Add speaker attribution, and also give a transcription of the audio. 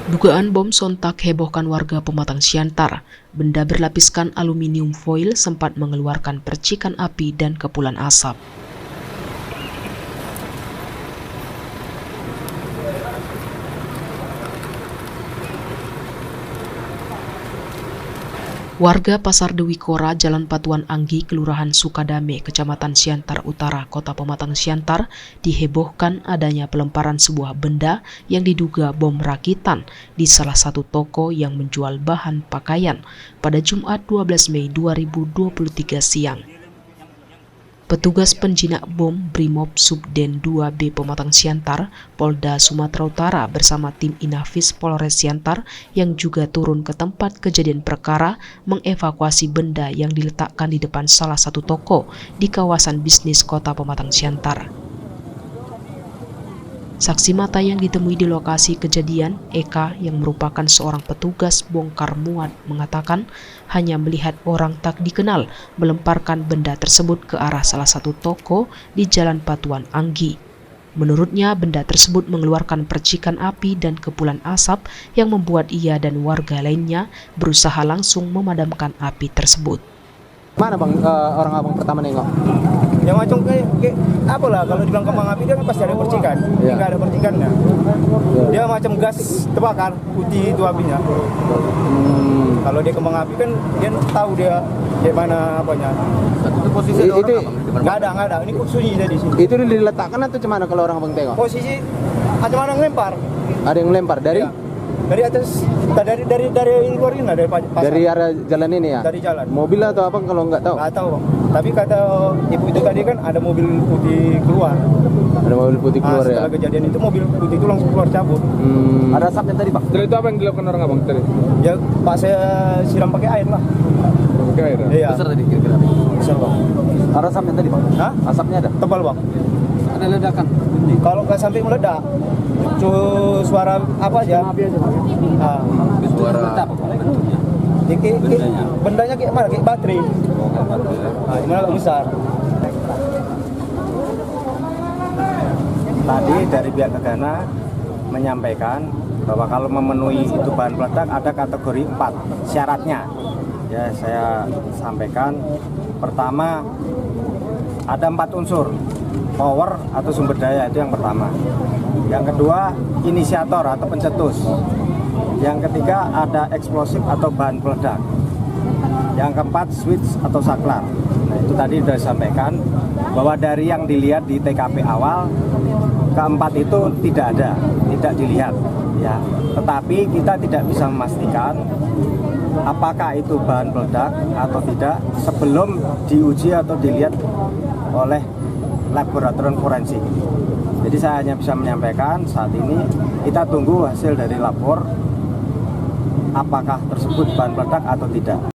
Speaker 1: Dugaan bom sontak hebohkan warga Pematang Siantar. Benda berlapiskan aluminium foil sempat mengeluarkan percikan api dan kepulan asap. Warga Pasar Dewi Kora, Jalan Patuan Anggi, Kelurahan Sukadame, Kecamatan Siantar Utara, Kota Pematang Siantar, dihebohkan adanya pelemparan sebuah benda yang diduga bom rakitan di salah satu toko yang menjual bahan pakaian pada Jumat 12 Mei 2023 siang. Petugas penjinak bom Brimob Subden 2B Pematang Siantar, Polda Sumatera Utara bersama tim Inafis Polres Siantar yang juga turun ke tempat kejadian perkara mengevakuasi benda yang diletakkan di depan salah satu toko di kawasan bisnis Kota Pematang Siantar. Saksi mata yang ditemui di lokasi kejadian, Eka yang merupakan seorang petugas bongkar muat, mengatakan hanya melihat orang tak dikenal melemparkan benda tersebut ke arah salah satu toko di Jalan Patuan Anggi. Menurutnya, benda tersebut mengeluarkan percikan api dan kepulan asap yang membuat ia dan warga lainnya berusaha langsung memadamkan api tersebut.
Speaker 2: Mana bang orang abang pertama nengok?
Speaker 3: Yang macam kayak apa lah, kalau dibilang kembang api dia kan pasti ada percikan. Ini nggak ada percikannya. Dia macam gas terbakar, putih itu apinya. Kalau dia kembang api kan dia tahu dia mana apanya.
Speaker 2: Itu posisi itu
Speaker 3: nggak ada. Ini kok sunyi dari sini.
Speaker 2: Itu diletakkan atau cuman kalau orang abang tengok?
Speaker 3: Posisi macam mana ngelempar?
Speaker 2: Ada yang lempar dari?
Speaker 3: Ya. Dari atas, dari luar ini dari pasar.
Speaker 2: Dari arah jalan ini ya?
Speaker 3: Dari jalan.
Speaker 2: Mobil atau apa kalau nggak tahu?
Speaker 3: Nggak tahu bang. Tapi kata ibu itu tadi kan ada mobil putih keluar.
Speaker 2: Ada mobil putih keluar ya?
Speaker 3: Setelah kejadian itu mobil putih itu langsung keluar cabut.
Speaker 2: Ada asapnya tadi bang?
Speaker 4: Setelah itu apa yang dilakukan orang abang tadi?
Speaker 3: Ya pak saya siram pakai air lah.
Speaker 4: Pakai air?
Speaker 3: Iya.
Speaker 2: Besar tadi kira-kira?
Speaker 3: Besar bang.
Speaker 2: Ada asapnya tadi bang?
Speaker 3: Hah?
Speaker 2: Asapnya ada?
Speaker 3: Tebal bang.
Speaker 2: Ada ledakan?
Speaker 3: Kalau nggak sampai meledak, suara apa aja? Nah,
Speaker 2: Suara
Speaker 3: bendanya kayak mana? Kayak baterai. Nah, ini agak besar. Tadi dari pihak Gegana menyampaikan bahwa kalau memenuhi itu bahan peledak ada kategori 4 syaratnya. Ya, saya sampaikan pertama ada 4 unsur. Power atau sumber daya itu yang pertama. Yang kedua, inisiator atau pencetus. Yang ketiga, ada eksplosif atau bahan peledak. Yang keempat, switch atau saklar. Nah, itu tadi sudah disampaikan bahwa dari yang dilihat di TKP awal, keempat itu tidak ada, tidak dilihat. Ya, tetapi kita tidak bisa memastikan apakah itu bahan peledak atau tidak sebelum diuji atau dilihat oleh laboratorium forensik. Jadi saya hanya bisa menyampaikan saat ini kita tunggu hasil dari labor apakah tersebut bahan peledak atau tidak.